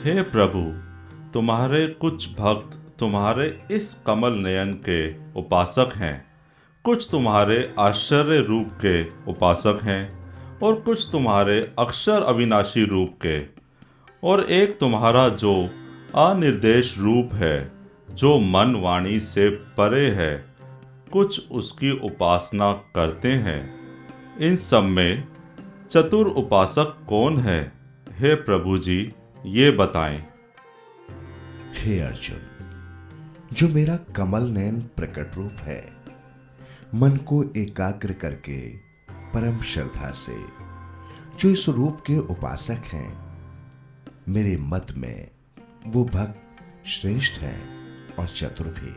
हे प्रभु, तुम्हारे कुछ भक्त तुम्हारे इस कमल नयन के उपासक हैं, कुछ तुम्हारे आश्चर्य रूप के उपासक हैं और कुछ तुम्हारे अक्षर अविनाशी रूप के, और एक तुम्हारा जो अनिर्देश रूप है, जो मन वाणी से परे है, कुछ उसकी उपासना करते हैं। इन सब में चतुर उपासक कौन है? हे प्रभु जी, ये बताएं। हे अर्जुन, जो मेरा कमल नयन प्रकट रूप है, मन को एकाग्र करके परम श्रद्धा से जो इस रूप के उपासक हैं, मेरे मत में वो भक्त श्रेष्ठ हैं और चतुर भी।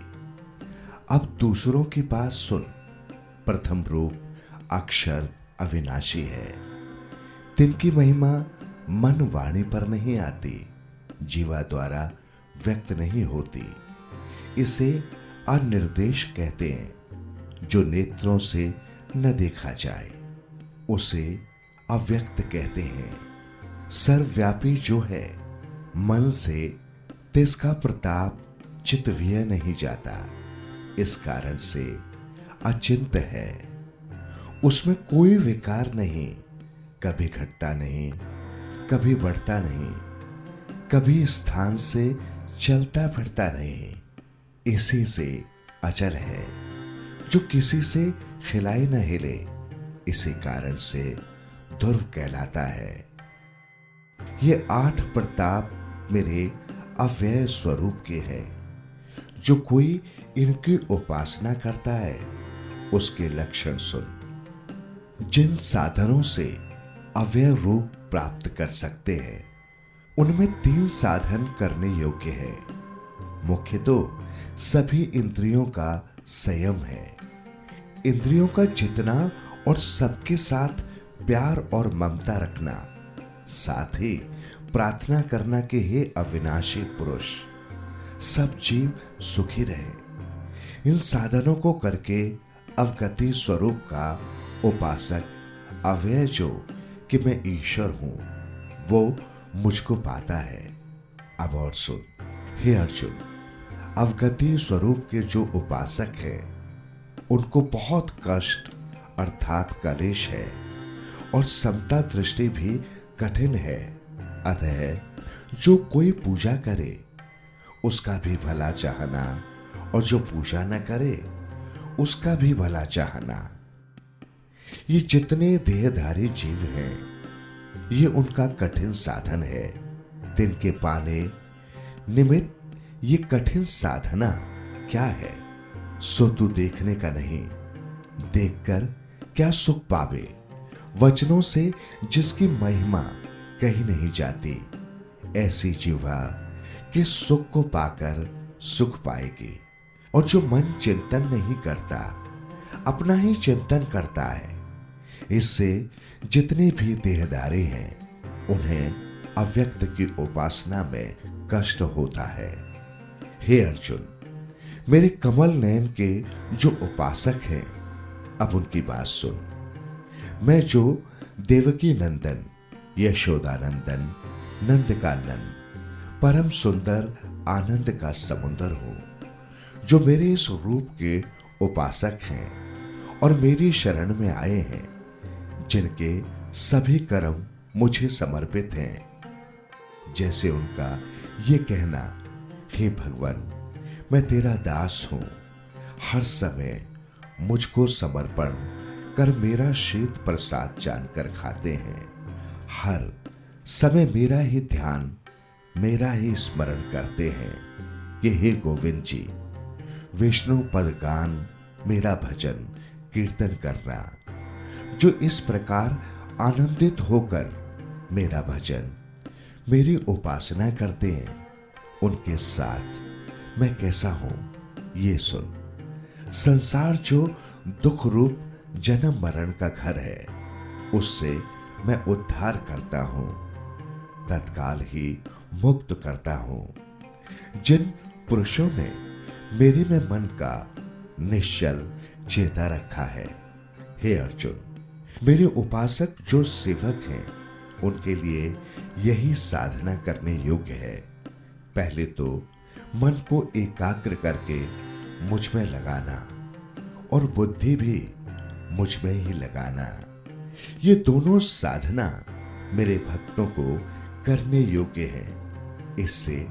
अब दूसरों की बात सुन। प्रथम रूप अक्षर अविनाशी है, तिनकी महिमा मन वाणी पर नहीं आती, जीवा द्वारा व्यक्त नहीं होती। इसे अनिर्देश कहते हैं, जो नेत्रों से न देखा जाए, उसे अव्यक्त कहते हैं। सर्वव्यापी जो है, मन से तिसका प्रताप चितव्य नहीं जाता, इस कारण से अचिंत्य है। उसमें कोई विकार नहीं, कभी घटता नहीं, कभी बढ़ता नहीं, कभी स्थान से चलता फिरता नहीं, इसी से अचल है, जो किसी से हिलाए न हिले, इसी कारण से ध्रुव कहलाता है। ये 8 प्रताप मेरे अव्यय स्वरूप के हैं। जो कोई इनकी उपासना करता है, उसके लक्षण सुन। जिन साधनों से अव्यय रूप प्राप्त कर सकते हैं, उनमें 3 साधन करने योग्य हैं। मुख्य तो सभी इंद्रियों का संयम है। इंद्रियों का जितना और सबके साथ प्यार और ममता रखना, साथ ही प्रार्थना करना कि हे अविनाशी पुरुष, सब जीव सुखी रहे। इन साधनों को करके अवगति स्वरूप का उपासक अव्यय जो कि मैं ईश्वर हूं, वो मुझको पाता है। अब और सुन। हे अर्जुन, अवगति स्वरूप के जो उपासक हैं, उनको बहुत कष्ट अर्थात कलेश है और समता दृष्टि भी कठिन है। अतः जो कोई पूजा करे, उसका भी भला चाहना, और जो पूजा न करे, उसका भी भला चाहना। ये जितने देहधारी जीव हैं, ये उनका कठिन साधन है। तिनके पाने निमित्त ये कठिन साधना क्या है? सो तू देखने का नहीं, देखकर क्या सुख पावे। वचनों से जिसकी महिमा कहीं नहीं जाती, ऐसी जीवा के सुख को पाकर सुख पाएगी। और जो मन चिंतन नहीं करता, अपना ही चिंतन करता है, इससे जितने भी देहधारी हैं, उन्हें अव्यक्त की उपासना में कष्ट होता है। हे अर्जुन, मेरे कमल नयन के जो उपासक हैं, अब उनकी बात सुन। मैं जो देवकी नंदन, यशोदानंदन, नंद का नंद, परम सुंदर आनंद का समुंदर हूं, जो मेरे इस रूप के उपासक हैं और मेरी शरण में आए हैं, जिनके सभी कर्म मुझे समर्पित हैं। जैसे उनका ये कहना, हे भगवान, मैं तेरा दास हूं, हर समय मुझको समर्पण कर मेरा शीत प्रसाद जानकर खाते हैं। हर समय मेरा ही ध्यान, मेरा ही स्मरण करते हैं कि हे गोविंद जी, विष्णु पद गान, मेरा भजन कीर्तन करना। जो इस प्रकार आनंदित होकर मेरा भजन, मेरी उपासना करते हैं, उनके साथ मैं कैसा हूं, ये सुन। संसार जो दुख रूप जन्म मरण का घर है, उससे मैं उद्धार करता हूं, तत्काल ही मुक्त करता हूं। जिन पुरुषों ने मेरे में मन का निश्चल चेता रखा है, हे अर्जुन, मेरे उपासक जो सेवक हैं, उनके लिए यही साधना करने योग्य है। पहले तो मन को एकाग्र करके मुझ में लगाना और बुद्धि भी मुझ में ही लगाना। ये दोनों साधना मेरे भक्तों को करने योग्य है। इससे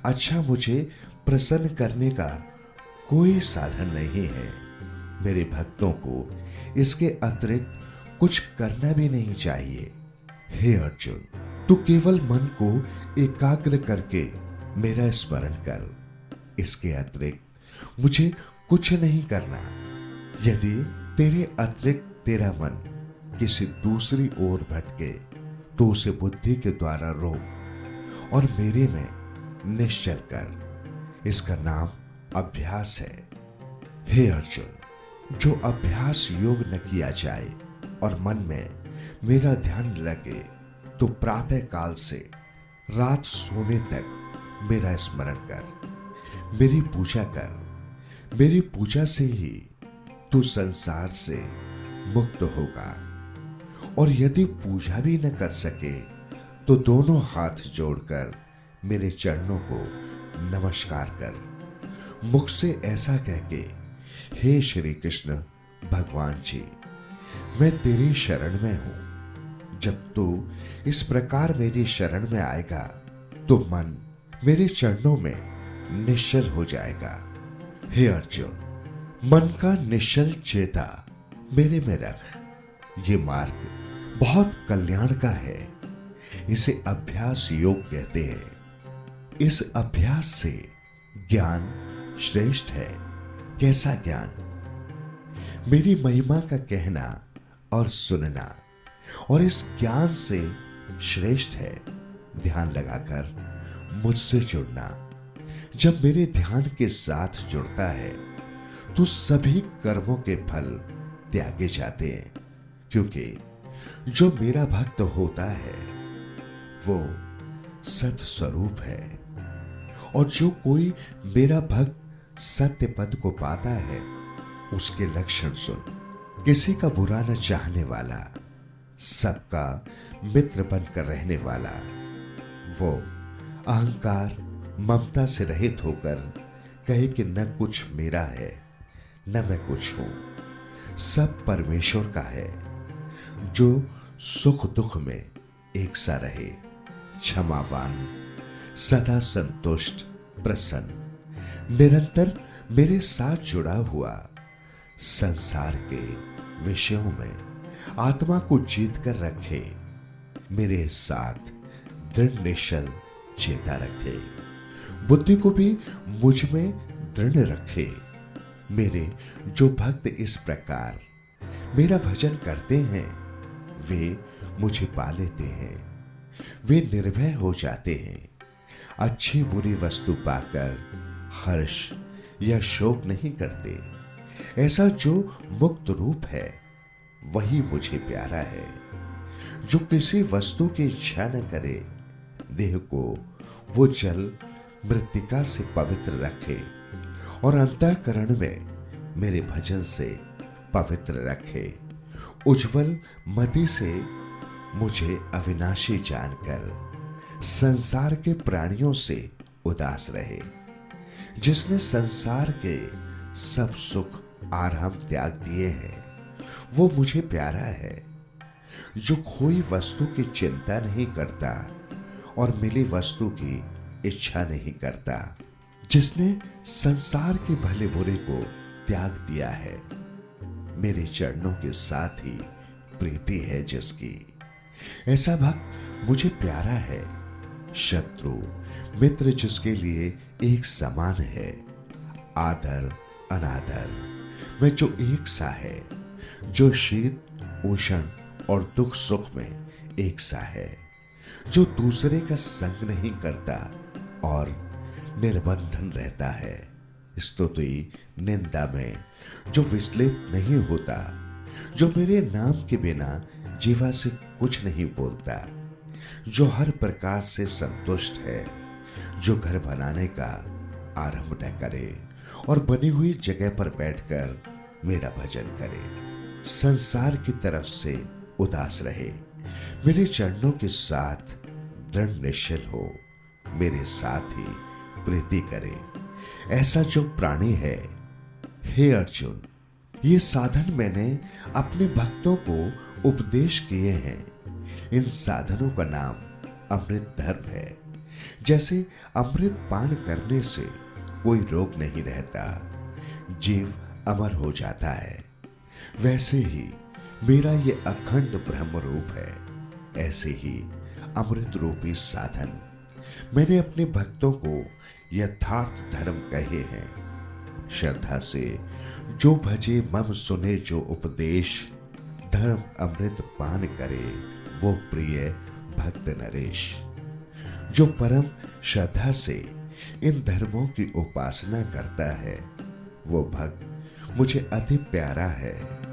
अच्छा मुझे प्रसन्न करने का कोई साधन नहीं है। मेरे भक्तों को इसके अतिरिक्त कुछ करना भी नहीं चाहिए। हे अर्जुन, तू केवल मन को एकाग्र करके मेरा स्मरण कर। इसके अतिरिक्त मुझे कुछ नहीं करना। यदि तेरे अतिरिक्त तेरा मन किसी दूसरी ओर भटके तो उसे बुद्धि के द्वारा रोक और मेरे में निश्चल कर। इसका नाम अभ्यास है। हे अर्जुन, जो अभ्यास योग न किया जाए और मन में मेरा ध्यान लगे तो प्रातः काल से रात सोने तक मेरा स्मरण कर, मेरी पूजा कर। मेरी पूजा से ही तू संसार से मुक्त होगा। और यदि पूजा भी न कर सके तो दोनों हाथ जोड़कर मेरे चरणों को नमस्कार कर। मुख से ऐसा कह के, हे श्री कृष्ण भगवान जी, मैं तेरी शरण में हूं। जब तू इस प्रकार मेरी शरण में आएगा तो मन मेरे चरणों में निश्चल हो जाएगा। हे अर्जुन, मन का निश्चल चेता मेरे में रख। ये मार्ग बहुत कल्याण का है। इसे अभ्यास योग कहते हैं। इस अभ्यास से ज्ञान श्रेष्ठ है। कैसा ज्ञान? मेरी महिमा का कहना और सुनना, और इस ज्ञान से श्रेष्ठ है ध्यान लगाकर मुझसे जुड़ना। जब मेरे ध्यान के साथ जुड़ता है तो सभी कर्मों के फल त्यागे जाते हैं, क्योंकि जो मेरा भक्त होता है वो सत स्वरूप है। और जो कोई मेरा भक्त सत्य पद को पाता है उसके लक्षण सुन। किसी का बुरा न चाहने वाला, सबका मित्र बनकर रहने वाला, वो अहंकार ममता से रहित होकर कहे कि न कुछ मेरा है न मैं कुछ हूं, सब परमेश्वर का है। जो सुख दुख में एक सा रहे, क्षमावान, सदा संतुष्ट, प्रसन्न, निरंतर मेरे साथ जुड़ा हुआ, संसार के विषयों में आत्मा को जीत कर रखे, मेरे साथ दृढ़ निश्चल चेता रखे, बुद्धि को भी मुझ में दृढ़ रखे। मेरे जो भक्त इस प्रकार मेरा भजन करते हैं वे मुझे पा लेते हैं। वे निर्भय हो जाते हैं। अच्छी बुरी वस्तु पाकर हर्ष या शोक नहीं करते। ऐसा जो मुक्त रूप है वही मुझे प्यारा है। जो किसी वस्तु की इच्छा न करे, देह को वो जल मृत्तिका से पवित्र रखे और अंतःकरण में मेरे भजन से पवित्र रखे। उज्जवल मति से मुझे अविनाशी जानकर संसार के प्राणियों से उदास रहे। जिसने संसार के सब सुख आराम त्याग दिए हैं वो मुझे प्यारा है। जो कोई वस्तु की चिंता नहीं करता और मिली वस्तु की इच्छा नहीं करता, जिसने संसार के भले बुरे को त्याग दिया है, मेरे चरणों के साथ ही प्रीति है जिसकी, ऐसा भक्त मुझे प्यारा है। शत्रु मित्र जिसके लिए एक समान है, आदर अनादर में जो एक सा है, जो शीत उष्ण और दुख सुख में एक सा है, जो दूसरे का संग नहीं करता और निर्बंधन रहता है, स्तुति निंदा में जो विचलित नहीं होता, जो मेरे नाम के बिना जीवा से कुछ नहीं बोलता, जो हर प्रकार से संतुष्ट है, जो घर बनाने का आरंभ न करे और बनी हुई जगह पर बैठकर मेरा भजन करे, संसार की तरफ से उदास रहे, मेरे चरणों के साथ दृढ़ निश्चल हो, मेरे साथ ही प्रीति करे, ऐसा जो प्राणी है। हे अर्जुन, ये साधन मैंने अपने भक्तों को उपदेश किए हैं। इन साधनों का नाम अमृत धर्म है। जैसे अमृत पान करने से कोई रोग नहीं रहता, जीव अमर हो जाता है, वैसे ही मेरा ये अखंड ब्रह्म रूप है। ऐसे ही अमृत रूपी साधन मैंने अपने भक्तों को यथार्थ धर्म कहे हैं। श्रद्धा से जो भजे मम सुने जो उपदेश, धर्म अमृत पान करे वो प्रिय भक्त नरेश। जो परम श्रद्धा से इन धर्मों की उपासना करता है, वो भक्त मुझे अति प्यारा है।